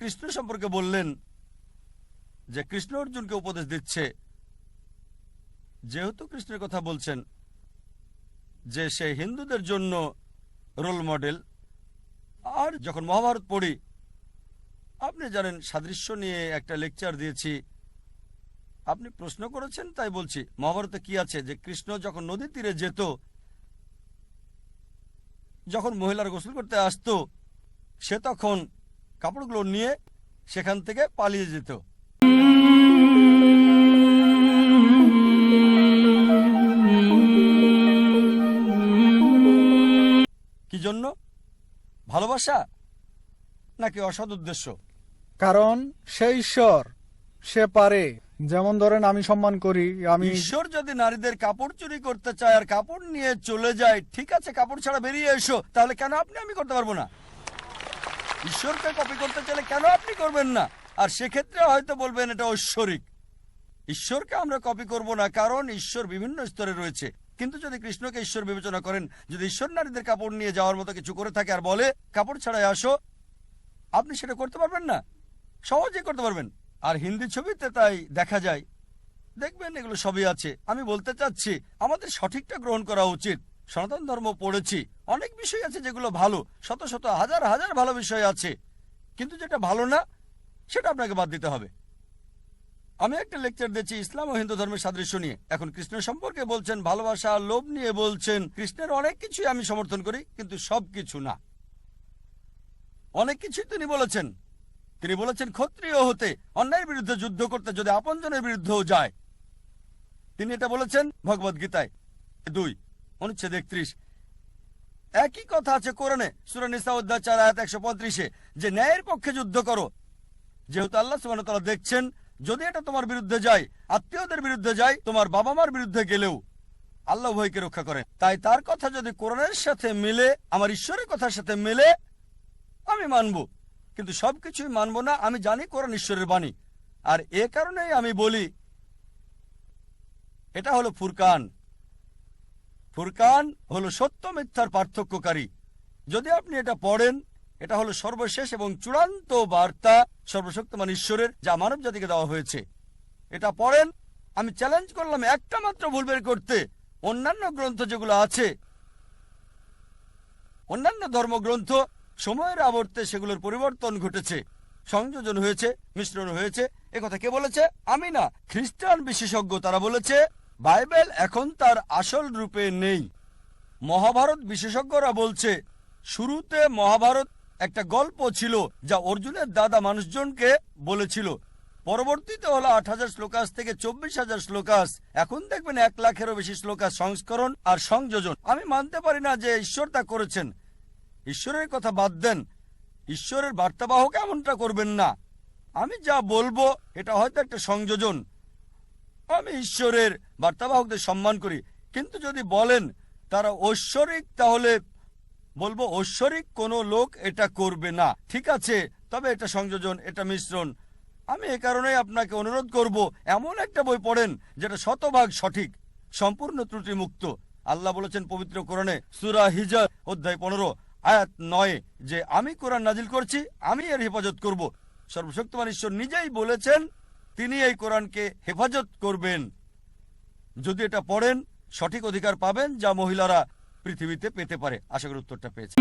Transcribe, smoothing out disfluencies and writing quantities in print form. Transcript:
কৃষ্ণ সম্পর্কে বললেন যে কৃষ্ণ অর্জুনকে উপদেশ দিচ্ছে, যেহেতু কৃষ্ণের কথা বলছেন যে সে হিন্দুদের জন্য রোল মডেল। আর যখন মহাভারত পড়ি, আপনি জানেন সাদৃশ্য নিয়ে একটা লেকচার দিয়েছি, আপনি প্রশ্ন করেছেন তাই বলছি। মহাভারতে কি আছে যে কৃষ্ণ যখন নদীর তীরে যেত, যখন মহিলারা গোসল করতে আসতো, সে তখন কাপড়গুলো নিয়ে সেখান থেকে পালিয়ে যেত। কি জন্য? ভালোবাসা নাকি অসৎ উদ্দেশ্য? কারণ সে ঈশ্বর, সে পারে। যেমন ধরেন আমি সম্মান করি, আমি ঈশ্বর যদি নারীদের কাপড় চুরি করতে চায় আর কাপড় নিয়ে চলে যায়, ঠিক আছে, কাপড় ছাড়া বেরিয়ে এসো, তাহলে কেন আপনি আমি করতে পারবো না? ঈশ্বরকে কপি করতে চাইলে কেন আপনি করবেন না? আর সেক্ষেত্রে হয়তো বলবেন এটা ঐশ্বরিক। ঈশ্বরকে আমরা কপি করব না, কারণ ঈশ্বর বিভিন্ন স্তরে রয়েছে। কিন্তু যদি কৃষ্ণকে ঈশ্বর বিবেচনা করেন, যদি ঈশ্বর নারীদের কাপড় নিয়ে যাওয়ার মতো কিছু করে থাকে আর বলে কাপড় ছাড়াই আসো, আপনি সেটা করতে পারবেন না? সহজেই করতে পারবেন। আর হিন্দি ছবিতে তাই দেখা যায়, দেখবেন এগুলো সবই আছে। আমি বলতে চাচ্ছি আমাদের সঠিকটা গ্রহণ করা উচিত। সনাতন ধর্ম পড়েছি, অনেক বিষয় আছে যেগুলো ভালো, শত শত হাজার হাজার ভালো বিষয় আছে, কিন্তু যেটা ভালো না সেটা আপনাকে বাদ দিতে হবে। আমি একটা লেকচার দিয়েছি ইসলাম ও হিন্দু ধর্মের সাদৃশ্য নিয়ে। এখন কৃষ্ণ সম্পর্কে বলছেন, ভালোবাসা আর লোভ নিয়ে বলছেন। কৃষ্ণের অনেক কিছুই আমি সমর্থন করি, কিন্তু সব কিছু না। অনেক কিছুই তিনি বলেছেন। তিনি বলেছেন ক্ষত্রিয় হতে, অন্যায়ের বিরুদ্ধে যুদ্ধ করতে, যদি আপনজনের বিরুদ্ধেও যায়। তিনি এটা বলেছেন ভগবদ গীতায় 2:31। একই কথা আছে কোরআনে সূরা নিসা অধ্যায় 4 আয়াত 135-এ, যে ন্যায়ের পক্ষে যুদ্ধ করো। যেহেতু আল্লাহ সুবহানাহু ওয়া তাআলা দেখছেন, যদি এটা তোমার বিরুদ্ধে যায়, আত্মীয়দের বিরুদ্ধে যায়, তোমার বাবা মার বিরুদ্ধে গেলেও আল্লাহ উভয়কে রক্ষা করেন। তাই তার কথা যদি কোরআনের সাথে মিলে, আমার ঈশ্বরের কথার সাথে মিলে, আমি মানব। কিন্তু সবকিছুই মানব না। আমি জানি কোরআন ঈশ্বরের বাণী, আর এ কারণেই আমি বলি এটা হলো ফুরকান। ফুরকান হলো সত্য মিথ্যার পার্থক্যকারী। যদি আপনি এটা পড়েন, এটা হলো সর্বশেষ এবং চূড়ান্ত বার্তা সর্বশক্তিমান ঈশ্বরের, যা মানব জাতিকে দেওয়া হয়েছে। এটা পড়েন। আমি চ্যালেঞ্জ করলাম একটা মাত্র ভুল বের করতে। অন্যান্য গ্রন্থ যেগুলো আছে, অন্যান্য ধর্মগ্রন্থ, সময়ের আবর্তে সেগুলোর পরিবর্তন ঘটেছে, সংযোজন হয়েছে, মিশ্রণ হয়েছে। একথা কে বলেছে? আমি না, খ্রিস্টান বিশেষজ্ঞ। তারা বলেছে বাইবেল এখন তার আসল রূপে নেই। মহাভারত বিশেষজ্ঞরা বলছে শুরুতে মহাভারত একটা গল্প ছিল, যা অর্জুনের দাদা মানুষজনকে বলেছিল। পরবর্তীতে হলো 8,000 শ্লোকাস থেকে 24,000 শ্লোকাস। এখন দেখবেন 1 লাখেরও বেশি শ্লোকাস সংস্করণ আর সংযোজন। আমি মানতে পারি না যে ঈশ্বর তা করেছেন। ঈশ্বরের কথা বাদ দেন, ঈশ্বরের বার্তাবাহক এমনটা করবেন না। আমি যা বলবো এটা হয়তো একটা সংযোজন। আমি ঈশ্বরের বার্তাবাহকদের সম্মান করি, কিন্তু যদি বলেন তারা ঐশ্বরিক, তাহলে বলবো ঐশ্বরিক কোনো লোক এটা করবে না। ঠিক আছে, তবে এটা সংযোজন, এটা মিশ্রণ। আমি এ কারণেই আপনাকে অনুরোধ করব, এমন একটা বই পড়েন যেটা শতভাগ সঠিক, সম্পূর্ণ ত্রুটিমুক্ত। আল্লাহ বলেছেন পবিত্র কোরআনে সূরা হিজর অধ্যায় 15 আয়াত 9 যে আমি কোরআন নাজিল করছি, আমি এর হেফাজত করব। সর্বশক্তিমান ঈশ্বর নিজেই বলেছেন তিনি এই কোরআনকে হেফাজত করবেন। যদি এটা পড়েন, সঠিক অধিকার পাবেন যা মহিলারা পৃথিবীতে পেতে পারে। আশা করি উত্তরটা পেয়েছে।